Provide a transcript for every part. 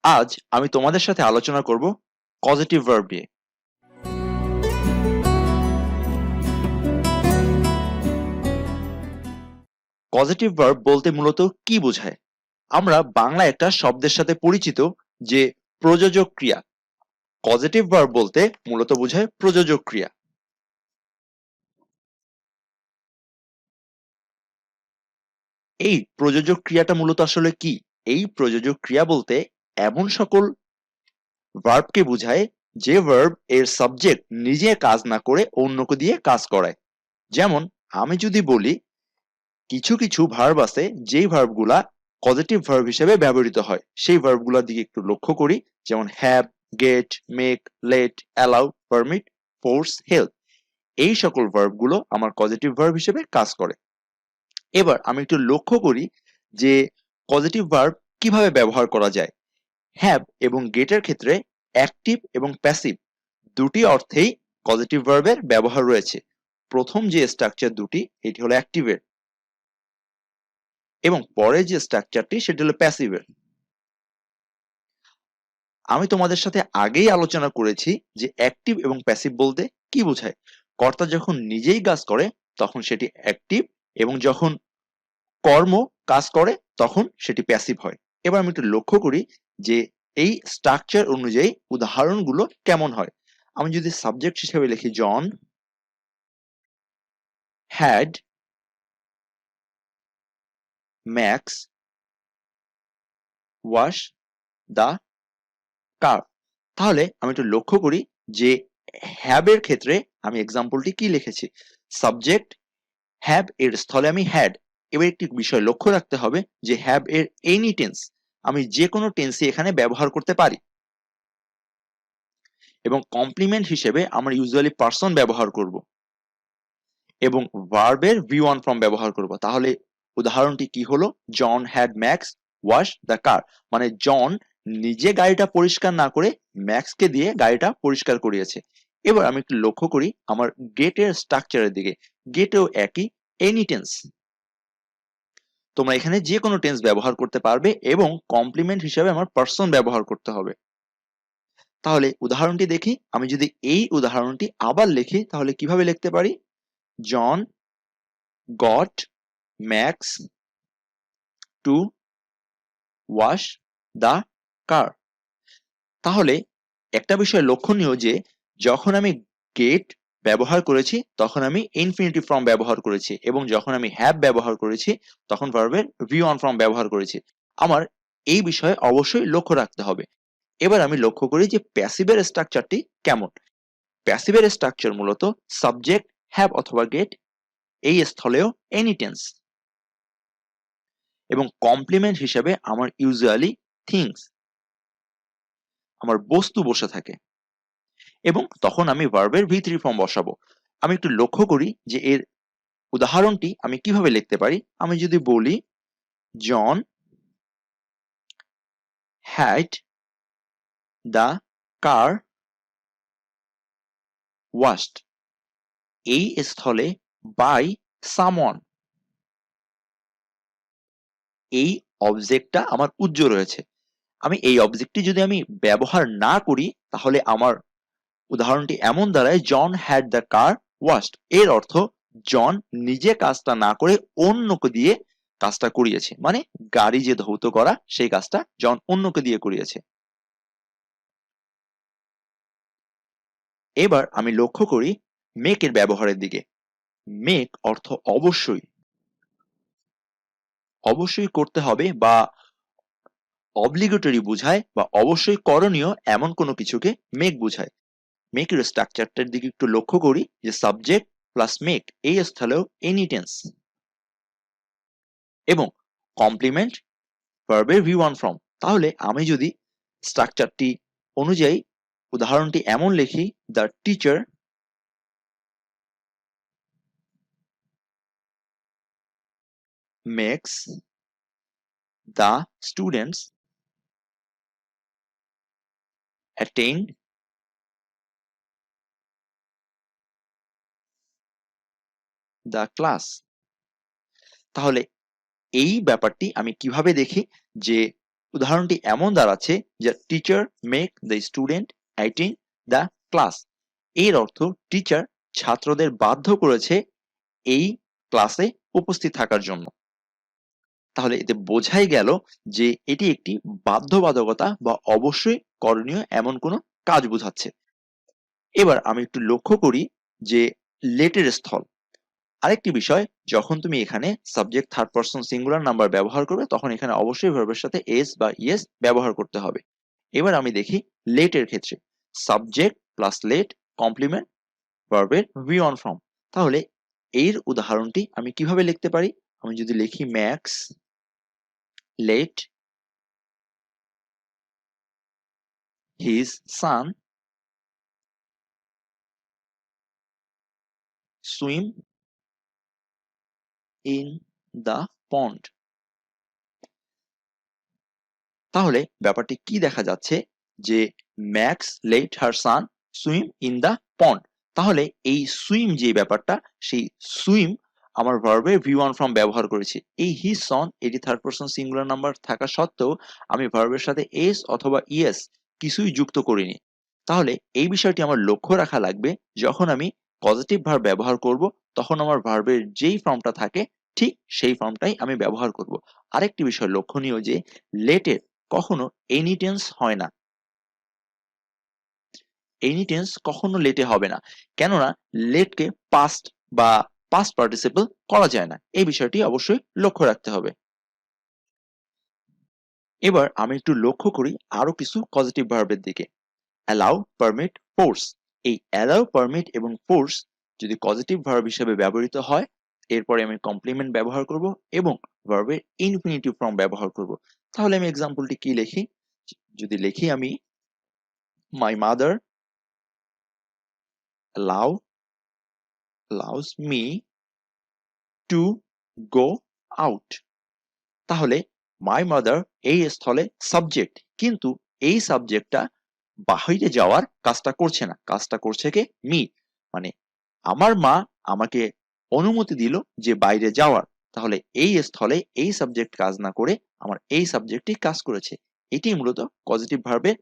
আজ আমি তোমাদের সাথে আলোচনা করব পজিটিভ ভার্ব নিয়ে। পজিটিভ ভার্ব বলতে মূলত কি বোঝায়? আমরা বাংলা একটা শব্দের সাথে পরিচিত যে প্রযোজক ক্রিয়া। পজিটিভ ভার্ব বলতে মূলত বোঝায় প্রযোজক ক্রিয়া। এই প্রযোজক ক্রিয়াটা মূলত আসলে কি? এই প্রযোজক ক্রিয়া বলতে এমন সকল ভার্বকে বোঝায় যে ভার্ব এর সাবজেক্ট নিজে কাজ না করে অন্যকে দিয়ে কাজ করায়। যেমন আমি যদি বলি কিছু কিছু ভার্ব আছে যেই ভার্বগুলা পজিটিভ ভার্ব হিসেবে ব্যবহৃত হয়, সেই ভার্বগুলোর দিকে একটু লক্ষ্য করি। যেমন have, get, make, let, allow, permit, force, help. এই সকল ভার্বগুলো আমার পজিটিভ ভার্ব হিসেবে কাজ করে। এবার আমি একটু লক্ষ্য করি যে পজিটিভ ভার্ব কিভাবে ব্যবহার করা যায়। হ্যাভ এবং গেটের ক্ষেত্রে অ্যাক্টিভ এবং প্যাসিভ দুটি অর্থেই পজিটিভ ভার্বের ব্যবহার রয়েছে। প্রথম যে স্ট্রাকচার দুটি, এটি হলো অ্যাক্টিভের, এবং পরের যে স্ট্রাকচারটি সেটি হলো প্যাসিভের। আমি তোমাদের সাথে আগেই আলোচনা করেছি যে অ্যাক্টিভ এবং প্যাসিভ বলতে কি বোঝায়। কর্তা যখন নিজেই কাজ করে তখন সেটি অ্যাক্টিভ, এবং যখন কর্ম কাজ করে তখন সেটি প্যাসিভ হয়। এবার আমি একটু লক্ষ্য করি যে এই স্ট্রাকচার অনুযায়ী উদাহরণগুলো কেমন হয়। আমি যদি সাবজেক্ট হিসেবে লিখি জন হ্যাড ম্যাক্স ওয়াশ দা কার, তাহলে আমি একটু লক্ষ্য করি যে হ্যাভ এর ক্ষেত্রে আমি এক্সাম্পলটি কি লিখেছি। সাবজেক্ট হ্যাভ এর স্থলে আমি হ্যাড। এবার একটি বিষয় লক্ষ্য রাখতে হবে যে হ্যাভ এর এনি টেন্স আমি যে কোনো টেন্সে এখানে ব্যবহার করতে পারি, এবং কমপ্লিমেন্ট হিসেবে আমরা ইউজুয়ালি পারসন ব্যবহার করব, এবং ভার্বের ভি ওয়ান ফর্ম ব্যবহার করব। তাহলে উদাহরণটি কি হলো? John had Max wash the car, মানে জন নিজে গাড়িটা পরিষ্কার না করে ম্যাক্সকে দিয়ে গাড়িটা পরিষ্কার করিয়েছে। এবার আমি একটু লক্ষ্য করি আমার গেটের স্ট্রাকচারের দিকে। গেটেও একই, এনি টেন্স। তোমরা এখানে যে কোনো টেন্স ব্যবহার করতে পারবে, এবং কমপ্লিমেন্ট হিসেবে আমার পারসন ব্যবহার করতে হবে। তাহলে উদাহরণটি দেখি। আমি যদি এই উদাহরণটি আবার লিখি তাহলে কিভাবে লিখতে পারি? John got Max to wash the car. তাহলে একটা বিষয় লক্ষণীয় যে যখন আমি গেট ব্যবহার করেছি তখন আমি ইনফিনিটিভ ফর্ম ব্যবহার করেছি, এবং যখন আমি হ্যাভ ব্যবহার করেছি তখন ভার্বের ভি ওয়ান ফর্ম ব্যবহার করেছি। আমার এই বিষয়ে অবশ্যই লক্ষ্য রাখতে হবে। এবার আমি লক্ষ্য করি যে প্যাসিভের স্ট্রাকচারটি কেমন। প্যাসিভের স্ট্রাকচার মূলত সাবজেক্ট হ্যাভ অথবা গেট, এই স্থলেও এনি টেন্স, এবং কমপ্লিমেন্ট হিসেবে আমার ইউজুয়ালি থিংস, আমার বস্তু বসে থাকে, এবং তখন আমি ভার্বের ভি থ্রি ফর্ম বসাবো। আমি একটু লক্ষ্য করি যে এর উদাহরণটি আমি কিভাবে লিখতে পারি। আমি যদি বলি John had the car washed, এই স্থলে বাই সামওয়ান, এই অবজেক্টটা আমার উজ্জ্ব রয়েছে। আমি এই অবজেক্টটি যদি আমি ব্যবহার না করি তাহলে আমার উদাহরণটি এমন দাঁড়ায় John had the car washed. এর অর্থ জন নিজে কাজটা না করে অন্যকে দিয়ে কাজটা করিয়েছে, মানে গাড়ি যে ধৌত করা সেই কাজটা জন অন্যকে দিয়ে করিয়েছে। এবার আমি লক্ষ্য করি মেক এর ব্যবহারের দিকে। মেক অর্থ অবশ্যই, অবশ্যই করতে হবে, বা অব্লিগেটরি বোঝায়, বা অবশ্যই করণীয় এমন কোনো কিছুকে মেক বোঝায়। মেকের স্ট্রাকচারটার দিকে একটু লক্ষ্য করি যে সাবজেক্ট প্লাস মেক, এই স্থলেও এনি টেন্স, এবং কমপ্লিমেন্ট ভার্বের ভি ওয়ান ফর্ম। তাহলে আমি যদি স্ট্রাকচারটি অনুযায়ী উদাহরণটি এমন লিখি, the teacher makes the students attain the class. তাহলে এই ব্যাপারটি আমি কিভাবে দেখি যে উদাহরণটি এমন দাঁড়াচ্ছে যে teacher make the student attend the class. এর অর্থ টিচার ছাত্রদের বাধ্য করেছে এই ক্লাসে উপস্থিত থাকার জন্য। তাহলে এতে বোঝাই গেল যে এটি একটি বাধ্যবাধকতা বা অবশ্যই করণীয় এমন কোনো কাজ বোঝাচ্ছে। এবার আমি একটু লক্ষ্য করি যে লেটের স্থল। আরেকটি বিষয়, যখন তুমি এখানে subject third person singular number ব্যবহার করবে তখন এখানে অবশ্যই ভার্বের সাথে এস বা ইয়েস ব্যবহার করতে হবে। এবার আমি দেখি লেটের ক্ষেত্রে সাবজেক্ট প্লাস লেট কমপ্লিমেন্ট ভার্বের ভি অন ফর্ম। তাহলে এর উদাহরণটি আমি কিভাবে লিখতে পারি? আমি যদি লিখি Max let his son swim in the pond. তাহলে ব্যাপারটি কি দেখা যাচ্ছে যে Max let her son swim in the pond. তাহলে এই সুইম যে ব্যাপারটা, সেই সুইম আমার ভার্বে ভি ওয়ান ফর্ম ব্যবহার করেছি। এই হিজ সন এটি থার্ড পারসন সিঙ্গুলার নাম্বার থাকা সত্ত্বেও আমি ভার্বের সাথে এস অথবা ইএস কিছুই যুক্ত করিনি। তাহলে এই বিষয়টি আমার লক্ষ্য রাখা লাগবে, যখন আমি পজিটিভ ভার্ব ব্যবহার করব তখন আমার ভার্বের যেই ফর্মটা থাকে ঠিক সেই ফর্মটাই আমি ব্যবহার করব। আরেকটি বিষয় লক্ষণীয় যে লেটের কখনো এনি টেন্স হয় না। এনি টেন্স কখনো লেটে হবে না, কেননা লেটকে পাস্ট বা পাস্ট পার্টিসিপল করা যায় না। এই বিষয়টি অবশ্যই লক্ষ্য রাখতে হবে। এবার আমি একটু লক্ষ্য করি আরো কিছু পজিটিভ ভার্বের দিকে। Allow, permit, force. এই অ্যালাউ, পারমিট এবং ফোর্স যদি পজিটিভ ভার্ব হিসেবে ব্যবহৃত হয়, এরপরে আমি কমপ্লিমেন্ট ব্যবহার করব এবং ভার্বের ইনফিনিটিভ ফর্ম ব্যবহার করব। তাহলে আমি এক্সাম্পলটি কি লিখি? যদি লিখি আমি my mother allows me to go out। তাহলে মাই মাদার এই স্থলে সাবজেক্ট, কিন্তু এই সাবজেক্টটা বাহিরে যাওয়ার কাজটা করছে না, কাজটা করছে কে? মি। মানে আমার মা আমাকে অনুমতি দিল যে বাইরে যাওয়ার। তাহলে এই স্থলে এই সাবজেক্ট কাজ না করে আমার এই সাবজেক্টই কাজ করেছে। এটি মূলত পজিটিভ ভার্বের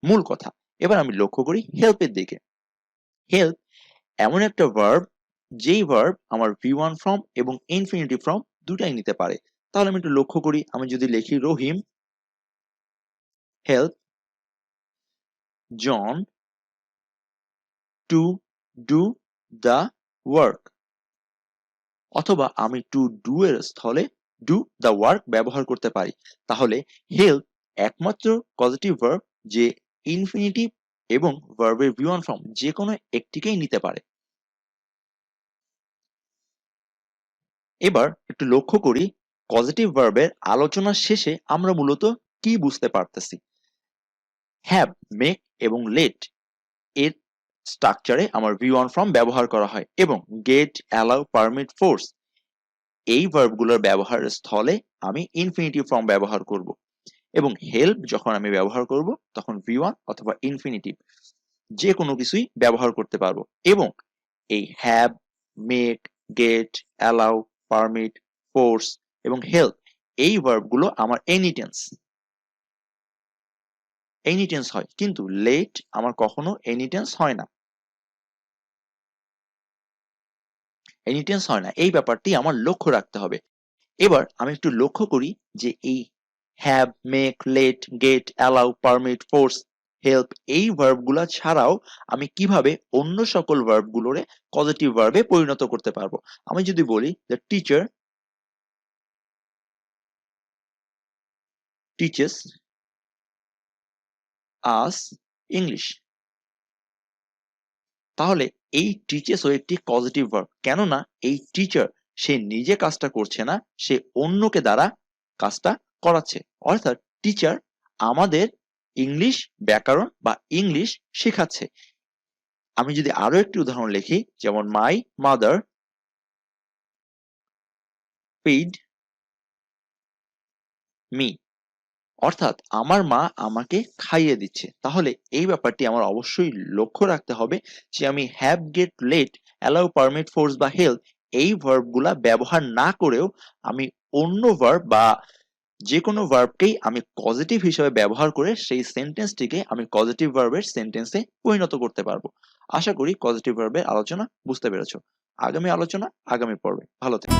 মূল কথা। এবার আমি লক্ষ্য করি হেল্পের দিকে। হেল্প এমন একটা ভার্ব যেই ভার্ব আমার ভি ওয়ান ফর্ম এবং ইনফিনিটিভ ফর্ম দুটাই নিতে পারে। তাহলে আমি একটু লক্ষ্য করি, আমি যদি লিখি Rahim help John to do the work, অথবা আমি টু ডু এর স্থলে ডু দ্য ওয়ার্ক ব্যবহার করতে পারি। তাহলে হেল্প একমাত্র পজিটিভ ভার্ব যে ইনফিনিটিভ এবং ভার্বের ভি ওয়ান ফর্ম যে কোনো একটিকেই নিতে পারে। এবার একটু লক্ষ্য করি পজিটিভ ভার্বের আলোচনার শেষে আমরা মূলত কি বুঝতে পারতেছি। হ্যাভ, মেক এবং লেট এর স্ট্রাকচারে আমার ভি ওয়ান ফর্ম ব্যবহার করা হয় এবং গেট, অ্যালাউ, পারমিট, ফোর্স এই ভার্বগুলোর ব্যবহারের স্থলে আমি ইনফিনিটিভ ফর্ম ব্যবহার করব এবং হেল্প যখন আমি ব্যবহার করব তখন ভি ওয়ান অথবা ইনফিনিটিভ যে কোনো কিছুই ব্যবহার করতে পারবো। এবং এই have, make, get, allow, permit, force এবং হেল্প এই ভার্বগুলো আমার এনি টেন্স হয়, কিন্তু লেট আমার কখনো এনি টেন্স হয় না। এনি টেন্স হয় না, এই ব্যাপারটি আমার লক্ষ্য রাখতে হবে। এবার আমি একটু লক্ষ্য করি যে এই have, make, let, get, allow, permit, force, help এই ভার্বগুলো ছাড়াও আমি কিভাবে অন্য সকল ভার্বগুলোরে পজিটিভ ভার্বে পরিণত করতে পারবো। আমি যদি বলি the teacher teaches us English, তাহলে এই টিচেসও একটি পজিটিভ ভার্ব, কেননা এই টিচার সে নিজে কাজটা করছে না, সে অন্যকে দ্বারা কাজটা করাচ্ছে। অর্থাৎ টিচার আমাদের ইংলিশ ব্যাকরণ বা ইংলিশ শেখাচ্ছে। আমি যদি আরো একটি উদাহরণ লিখি, যেমন মাই মাদার ফিড মি, অর্থাৎ আমার মা আমাকে খাইয়ে দিচ্ছে। তাহলে এই ব্যাপারটি আমার অবশ্যই লক্ষ্য রাখতে হবে যে আমি have, get, let, allow, permit, force বা হেল্প এই ভার্বগুলা ব্যবহার না করেও আমি অন্য ভার্ব বা যে কোনো ভার্বকেই আমি কজেটিভ হিসেবে ব্যবহার করে সেই সেন্টেন্সটিকে আমি কজেটিভ ভার্বের সেন্টেন্সে পরিণত করতে পারবো। আশা করি কজেটিভ ভার্বের আলোচনা বুঝতে পেরেছো। আগামী আলোচনা আগামী পর্বে। ভালো থেকো।